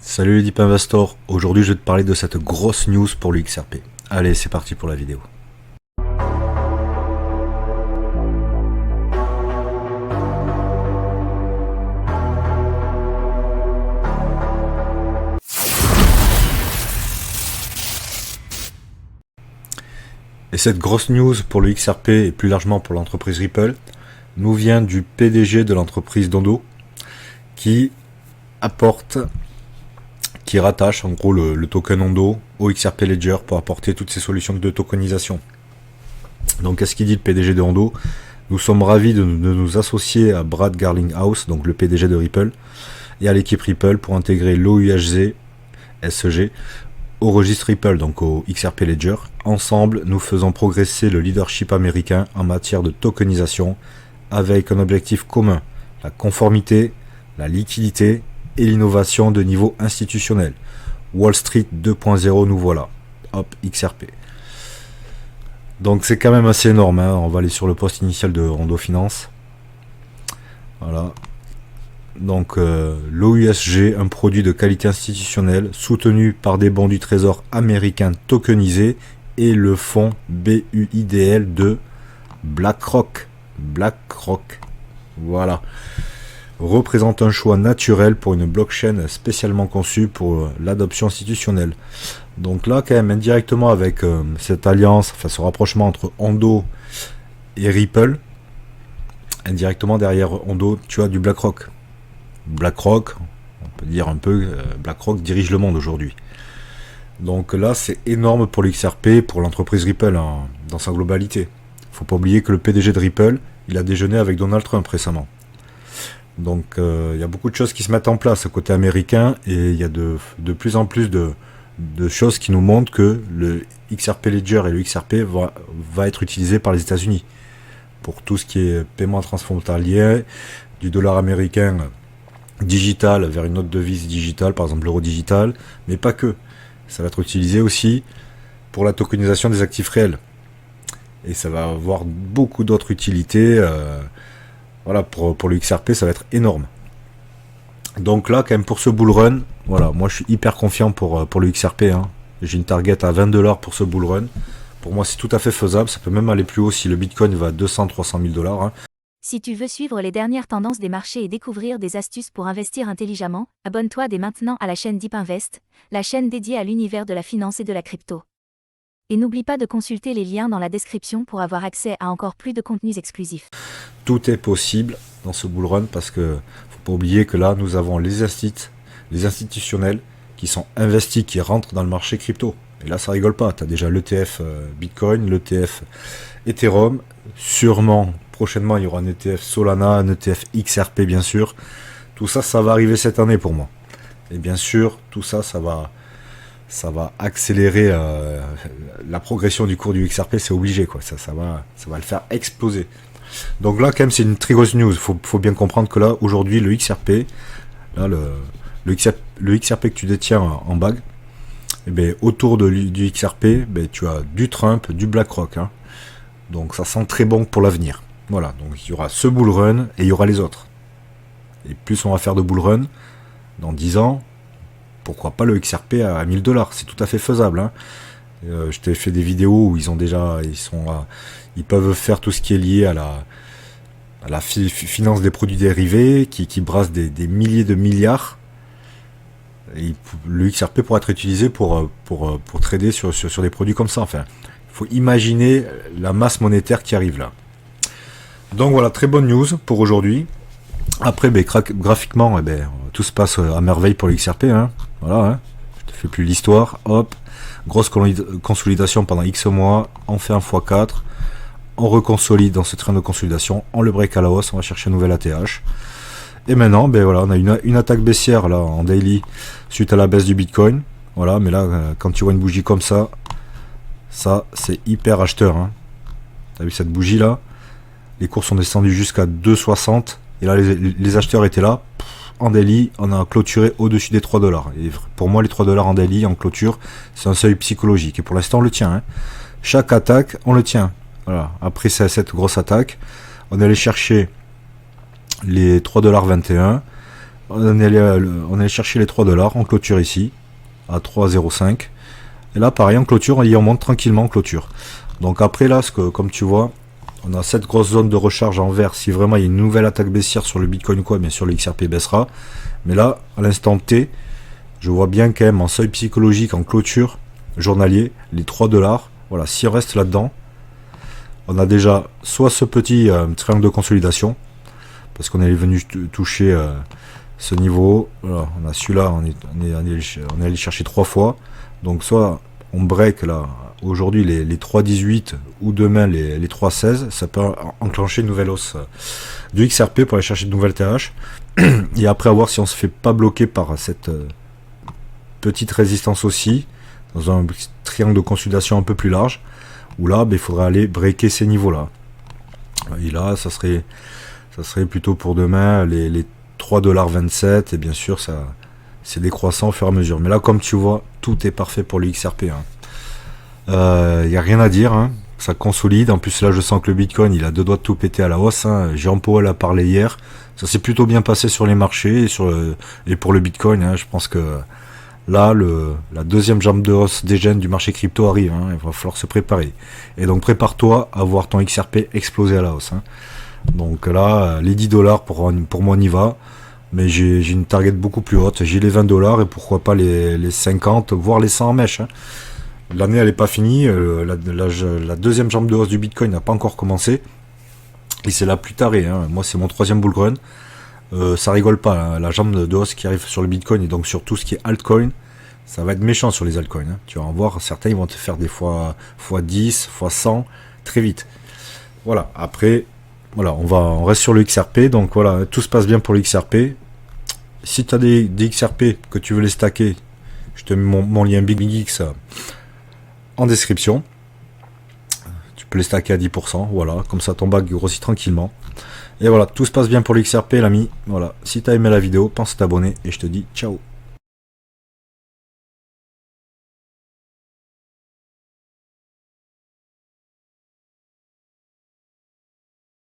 Salut les Deep Investors, aujourd'hui je vais te parler de cette grosse news pour l'UXRP. Allez, c'est parti pour la vidéo. Et cette grosse news pour le XRP et plus largement pour l'entreprise Ripple nous vient du PDG de l'entreprise Dondo qui rattache en gros le token Ondo au XRP Ledger pour apporter toutes ces solutions de tokenisation. Donc qu'est-ce qu'il dit le PDG de Ondo? Nous sommes ravis de nous associer à Brad Garlinghouse, donc le PDG de Ripple, et à l'équipe Ripple pour intégrer l'OUHZ SEG au registre Ripple, donc au XRP Ledger. Ensemble, nous faisons progresser le leadership américain en matière de tokenisation avec un objectif commun, la conformité, la liquidité et l'innovation de niveau institutionnel. Wall Street 2.0, nous voilà. Hop, XRP. Donc c'est quand même assez énorme, hein. On va aller sur le post initial de Rondo Finance. Voilà. Donc l'OUSG, un produit de qualité institutionnelle soutenu par des bons du trésor américain tokenisés et le fonds BUIDL de BlackRock. Voilà. Représente un choix naturel pour une blockchain spécialement conçue pour l'adoption institutionnelle. Donc là, quand même, indirectement avec cette alliance, enfin ce rapprochement entre Ondo et Ripple, indirectement derrière Ondo, tu as du BlackRock. BlackRock, on peut dire un peu, BlackRock dirige le monde aujourd'hui. Donc là, c'est énorme pour l'XRP, pour l'entreprise Ripple dans sa globalité. Faut pas oublier que le PDG de Ripple, il a déjeuné avec Donald Trump récemment. Donc il y a beaucoup de choses qui se mettent en place côté américain et il y a de plus en plus de choses qui nous montrent que le XRP Ledger et le XRP va être utilisé par les États-Unis pour tout ce qui est paiement transfrontalier, du dollar américain digital vers une autre devise digitale, par exemple l'euro digital, mais pas que. Ça va être utilisé aussi pour la tokenisation des actifs réels. Et ça va avoir beaucoup d'autres utilités. Voilà, pour le XRP, ça va être énorme. Donc là, quand même, pour ce bull run, voilà, moi je suis hyper confiant pour le XRP. Hein. J'ai une target à 20 $ pour ce bull run. Pour moi, c'est tout à fait faisable. Ça peut même aller plus haut si le Bitcoin va à 200-300 000 $. Hein. Si tu veux suivre les dernières tendances des marchés et découvrir des astuces pour investir intelligemment, abonne-toi dès maintenant à la chaîne Deep Invest, la chaîne dédiée à l'univers de la finance et de la crypto. Et n'oublie pas de consulter les liens dans la description pour avoir accès à encore plus de contenus exclusifs. Tout est possible dans ce bull run parce que faut pas oublier que là, nous avons les institutionnels qui sont investis, qui rentrent dans le marché crypto. Et là, ça rigole pas. Tu as déjà l'ETF Bitcoin, l'ETF Ethereum. Sûrement, prochainement, il y aura un ETF Solana, un ETF XRP, bien sûr. Tout ça, ça va arriver cette année pour moi. Et bien sûr, tout ça, ça va accélérer la progression du cours du XRP, c'est obligé, quoi. Ça va le faire exploser. Donc là, quand même, c'est une très grosse news. Faut bien comprendre que là, aujourd'hui, le XRP, là, le XRP que tu détiens en bague, eh bien, autour du XRP, ben, tu as du Trump, du BlackRock. Hein. Donc ça sent très bon pour l'avenir. Voilà, donc il y aura ce bull run et il y aura les autres. Et plus on va faire de bull run, dans 10 ans, pourquoi pas le XRP à 1000 $, c'est tout à fait faisable. Hein. Je t'ai fait des vidéos où ils peuvent faire tout ce qui est lié à la finance des produits dérivés, qui brassent des milliers de milliards. Et le XRP pourra être utilisé pour trader sur des produits comme ça. Enfin, il faut imaginer la masse monétaire qui arrive là. Donc voilà, très bonne news pour aujourd'hui. Après, graphiquement, tout se passe à merveille pour le XRP. Hein. Voilà, hein. Je te fais plus l'histoire. Hop, grosse consolidation pendant X mois. On fait un x4. On reconsolide dans ce train de consolidation. On le break à la hausse. On va chercher un nouvel ATH. Et maintenant, voilà, on a une attaque baissière là en daily suite à la baisse du Bitcoin. Voilà, mais là, quand tu vois une bougie comme ça c'est hyper acheteur. Hein. T'as vu cette bougie là? Les cours sont descendus jusqu'à 2,60. Et là, les acheteurs étaient là. En daily, on a clôturé au-dessus des 3 $. Et pour moi, les 3 $ en daily, en clôture, c'est un seuil psychologique. Et pour l'instant, on le tient. Hein. Chaque attaque, on le tient. Voilà. Après cette grosse attaque, on est allé chercher les 3,21 $. on est allé chercher les 3 $, on clôture ici, à 3,05. Et là, pareil, en clôture, on monte tranquillement en clôture. Donc après, là, comme tu vois, on a cette grosse zone de recharge en vert. Si vraiment il y a une nouvelle attaque baissière sur le Bitcoin ou quoi, bien sûr, le XRP baissera. Mais là, à l'instant T, je vois bien quand même en seuil psychologique, en clôture journalier, les 3 $. Voilà, si on reste là-dedans, on a déjà soit ce petit triangle de consolidation, parce qu'on est venu toucher ce niveau. Voilà, on a celui-là, on est allé chercher 3 fois. Donc soit on break là aujourd'hui les 3,18 ou demain les 3,16, ça peut enclencher une nouvelle hausse du XRP pour aller chercher de nouvelles TH. Et après, à voir si on se fait pas bloquer par cette petite résistance aussi, dans un triangle de consolidation un peu plus large, où là, il faudra aller breaker ces niveaux-là. Et là, ça serait plutôt pour demain les 3,27 $, et bien sûr, ça c'est décroissant au fur et à mesure. Mais là, comme tu vois, tout est parfait pour le XRP. Il n'y a rien à dire, hein. Ça consolide. En plus, là, je sens que le Bitcoin, il a 2 doigts de tout péter à la hausse. Hein. Jérôme Powell a parlé hier. Ça s'est plutôt bien passé sur les marchés et pour le Bitcoin. Hein. Je pense que là, la deuxième jambe de hausse des gènes du marché crypto arrive. Hein. Il va falloir se préparer. Et donc, prépare-toi à voir ton XRP exploser à la hausse. Hein. Donc là, les 10 $ pour moi, on y va. Mais j'ai une target beaucoup plus haute. J'ai les 20 $ et pourquoi pas les 50, voire les 100 en mèche. Hein. L'année, elle n'est pas finie. La deuxième jambe de hausse du Bitcoin n'a pas encore commencé. Et c'est la plus tarée. Hein. Moi, c'est mon 3e bull run. Ça rigole pas. Hein. La jambe de hausse qui arrive sur le Bitcoin et donc sur tout ce qui est altcoin, ça va être méchant sur les altcoins. Hein. Tu vas en voir, certains ils vont te faire des fois 10, fois 100, très vite. Voilà, après... Voilà, on reste sur le XRP, donc voilà, tout se passe bien pour le XRP. Si tu as des XRP que tu veux les stacker, je te mets mon lien BigX en description. Tu peux les stacker à 10%, voilà, comme ça ton bac grossit tranquillement. Et voilà, tout se passe bien pour le XRP, l'ami. Voilà, si tu as aimé la vidéo, pense à t'abonner et je te dis ciao.